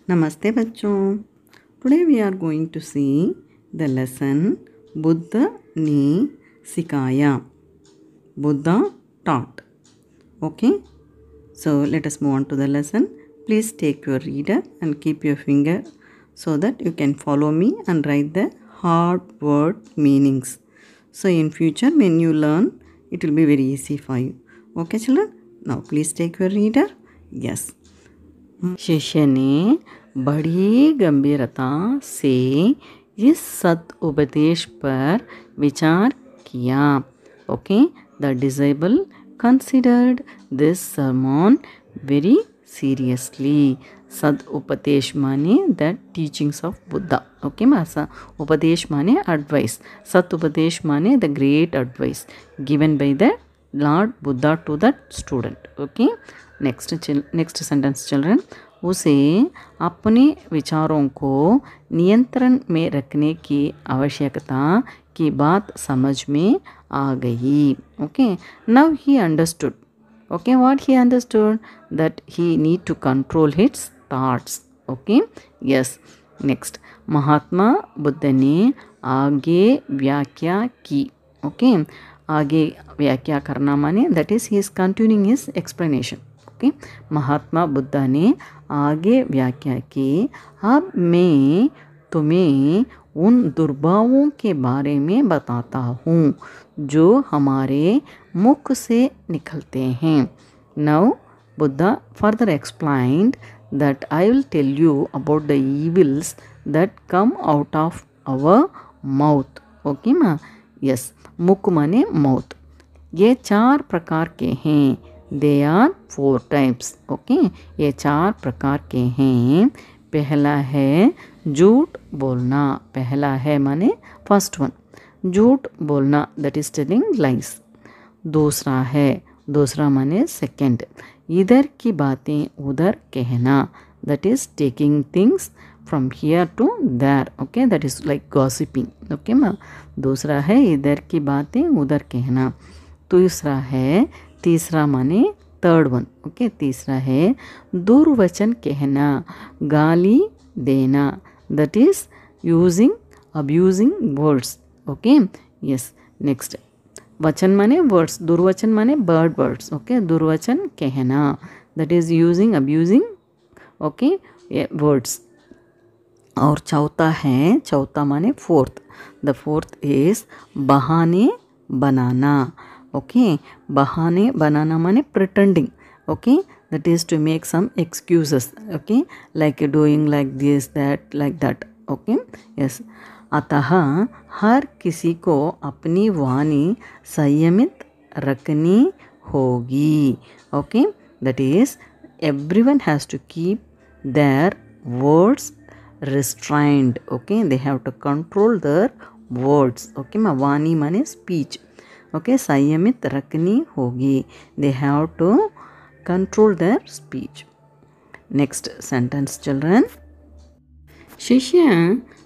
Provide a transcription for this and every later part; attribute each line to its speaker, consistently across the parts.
Speaker 1: Namaste bachchon. Today we are going to see the lesson Buddha ne Sikaya. Buddha taught. Okay. So let us move on to the lesson. Please take your reader and keep your finger so that you can follow me and write the hard word meanings. So in future when you learn, it will be very easy for you. Okay children. Now please take your reader. Yes. शिष्य ने बड़ी गंभीरता से इस सत उपदेश पर विचार किया. Okay, the disciple considered this sermon very seriously. सद उपदेश माने the teachings of Buddha. Okay मासा, उपदेश माने एडवाइस, सत उपदेश माने the great advice given by the lord Buddha to the student. Okay, next sentence children. उसे अपने विचारों को नियंत्रण में रखने की आवश्यकता की बात समझ में आ गई. Okay, now he understood. Okay, what he understood? That he need to control his thoughts. Okay, yes. Next, Mahatma Buddha ने आगे व्याख्या की. ओके, आगे व्याख्या करना माने that is he is continuing his explanation. Okay, Mahatma Buddha ने आगे व्याख्या की. अब मैं तुम्हें उन दुर्भावों के बारे में बताता हूँ जो हमारे मुख से निकलते हैं. Now Buddha further explained that I will tell you about the evils that come out of our mouth. Okay ma? Yes, मुख माने mouth. ये 4 प्रकार के हैं. They are 4 types. Okay, ये 4 प्रकार के हैं. पहला है झूठ बोलना. पहला है माने फर्स्ट वन, झूठ बोलना, that is telling lies. दूसरा माने सेकंड, इधर की बातें उधर कहना, that is taking things from here to there. Okay, that is like gossiping. Okay ma? दूसरा है इधर की बातें उधर कहना. तीसरा माने थर्ड वन. ओके, तीसरा है दुर्वचन कहना, गाली देना, that is using abusing words. Okay, yes. Next, वचन माने वर्ड्स, दुर्वचन माने बर्ड वर्ड्स. ओके, दुर्वचन कहना, that is using abusing okay words. और चौथा माने फोर्थ. द फोर्थ इज बहाने बनाना. ओके, बहाने बनाना माने pretending. Okay, that is to make some excuses. Okay, like doing like this that like that. Okay, yes. अतः हर किसी को अपनी वाणी संयमित रखनी होगी. Okay, that is everyone has to keep their words restrained. Okay, they have to control their words. Okay ma, वाणी माने speech. Okay, संयमित रखनी होगी, they have to control their speech. Next sentence children. शिष्य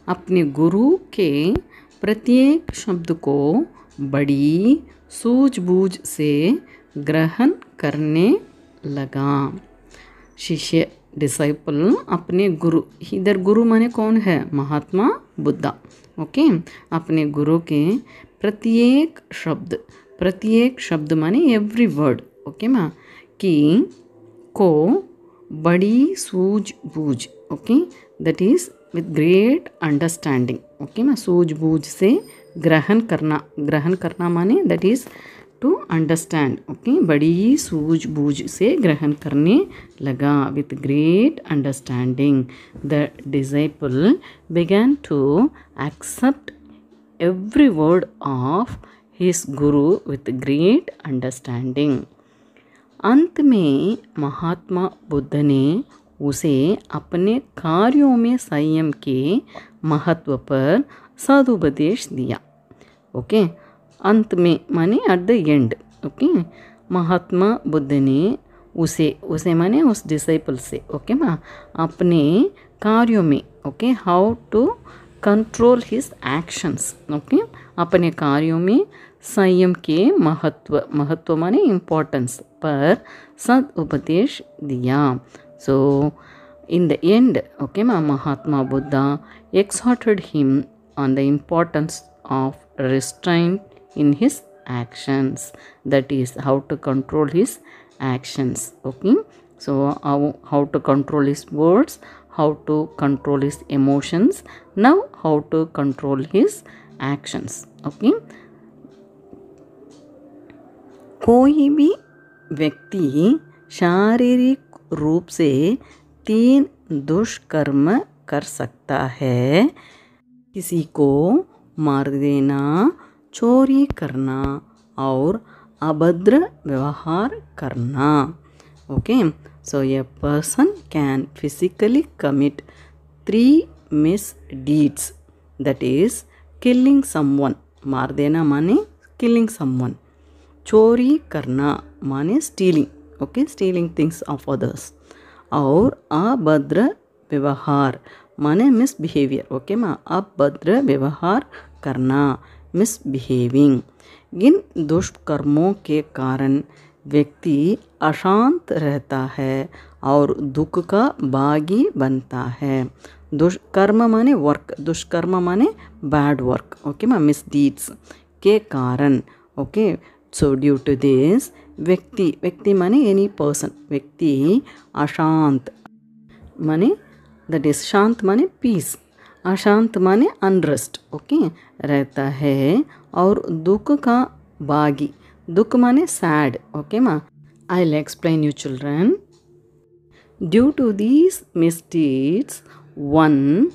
Speaker 1: अपने गुरु के प्रत्येक शब्द को बड़ी सूझबूझ से ग्रहण करने लगा. शिष्य डिसाइपल अपने गुरु, इधर गुरु माने कौन है? महात्मा बुद्धा. ओके, अपने गुरु के प्रत्येक शब्द माने एवरी वर्ड. ओके मा, की को बड़ी सूझबूझ. Okay, that is with great understanding. Okay मा, सूझबूझ से ग्रहण करना माने that is to understand. Okay, बड़ी सूझबूझ से ग्रहण करने लगा, with great understanding. The disciple began to accept every word of his guru with great understanding. अंत में महात्मा बुद्ध ने उसे अपने कार्यों में संयम के महत्व पर सदुपदेश दिया. ओके, अंत में माने at the end. Okay, Mahatma Buddha ने उसे माने उस डिसाइपल से. ओके मा, अपने कार्यों में. Okay, how to control his actions. Okay, अपने कार्यों में संयम के महत्व माने इम्पोर्टेंस पर सद उपदेश दिया. सो In the end, okay, Mahatma Buddha exhorted him on the importance of restraint in his actions. That is how to control his actions. Okay, so how to control his words, how to control his emotions, now how to control his actions. Okay, कोई भी व्यक्ति शारीरिक रूप से 3 दुष्कर्म कर सकता है। किसी को मार देना, चोरी करना और अभद्र व्यवहार करना। Okay, so a person can physically commit 3 misdeeds, that is killing someone, मार देना माने killing someone, चोरी करना माने stealing, okay, stealing things of others, और अभद्र व्यवहार माने मिसबिहेवियर, ओके माँ, अभद्र व्यवहार करना, मिसबिहेविंग। इन दुष्कर्मों के कारण व्यक्ति अशांत रहता है और दुख का भागी बनता है। दुष्कर्म माने वर्क, दुष्कर्म माने बैड वर्क, ओके माँ, मिसडीड्स के कारण। Okay, so due to this व्यक्ति माने एनी पर्सन, व्यक्ति अशांत माने दैट इज शांत माने पीस, अशांत माने अनरेस्ट, ओके, रहता है और दुख का भागी, दुख माने सैड, ओके माँ। I will explain you children. Due to these misdeeds one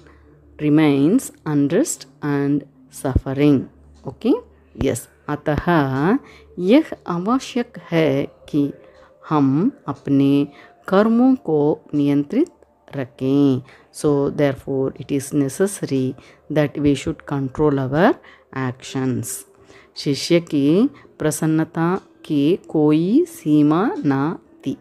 Speaker 1: remains unrest and suffering. Okay, yes, अतः यह आवश्यक है कि हम अपने कर्मों को नियंत्रित रखें। So therefore it is necessary that we should control our actions. शिष्य की प्रसन्नता की कोई सीमा ना थी।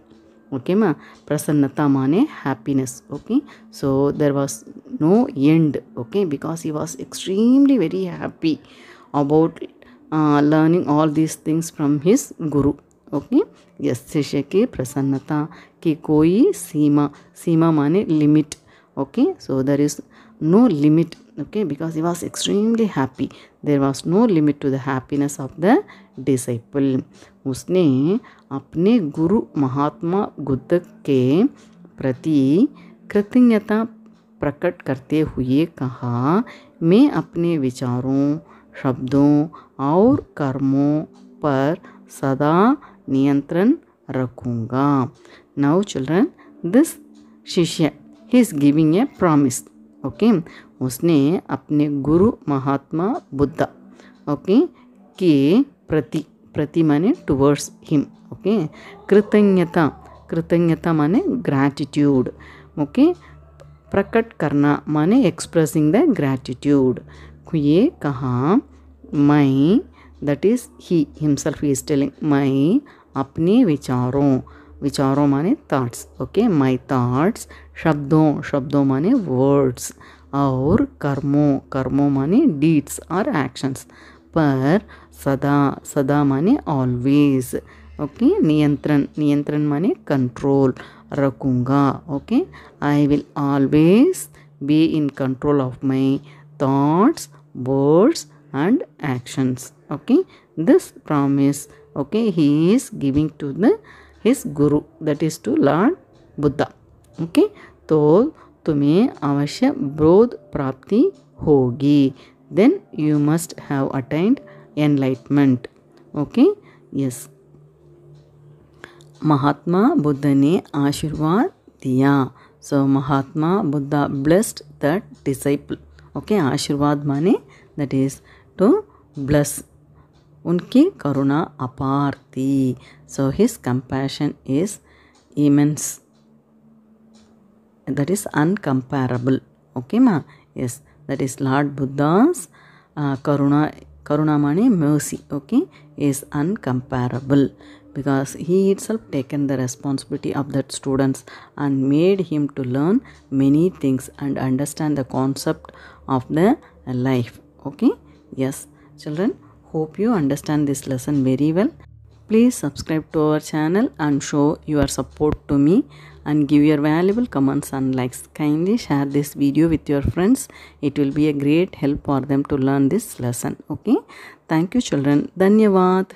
Speaker 1: ओके माँ, प्रसन्नता माने happiness, okay, so there was no end, okay, because he was extremely very happy about learning all these things from his guru. Okay, yes, शिष्य की प्रसन्नता की कोई सीमा, सीमा माने limit, okay, so there is no limit, okay, because he was extremely happy, there was no limit to the happiness of the disciple. उसने अपने गुरु महात्मा बुद्ध के प्रति कृतज्ञता प्रकट करते हुए कहा, मैं अपने विचारों, शब्दों और कर्मों पर सदा नियंत्रण रखूँगा। Now children, this शिष्य he is giving a promise, okay, उसने अपने गुरु महात्मा बुद्ध, ओके, के प्रति, प्रति माने टुवर्ड्स हिम, ओके, कृतज्ञता, कृतज्ञता माने ग्रैटिट्यूड, ओके, प्रकट करना माने एक्सप्रेसिंग द ग्रैटिट्यूड। ये कहा, मैं, that is he himself he is telling, मैं अपने विचारों, विचारों माने थॉट्स, ओके, माई थॉट्स, शब्दों, शब्दों माने वर्ड्स, और कर्मों, कर्मों माने डीड्स और एक्शंस, पर सदा, सदा माने ऑलवेज, ओके, नियंत्रण, नियंत्रण माने कंट्रोल रखूँगा। Okay, I will always be in control of my thoughts, words and actions. Okay, this promise, okay, he is giving to his guru, that is to Lord Buddha. Okay, तो तुम्हें अवश्य बोध प्राप्ति होगी, then you must have attained enlightenment. Okay, yes. महात्मा बुद्ध ने आशीर्वाद दिया, so Mahatma Buddha blessed that disciple. Okay, आशीर्वाद माने that is to bless, उनकी करुणा अपार थी, so his compassion is immense, that is uncomparable. Okay ma, yes, that is Lord Buddha's karuna, karuna mane mercy, okay, is uncomparable, because he itself taken the responsibility of that students and made him to learn many things and understand the concept of the life. Okay, yes children, hope you understand this lesson very well. Please subscribe to our channel and show your support to me, and give your valuable comments and likes. Kindly share this video with your friends. It will be a great help for them to learn this lesson. Okay. Thank you children. Dhanyavad.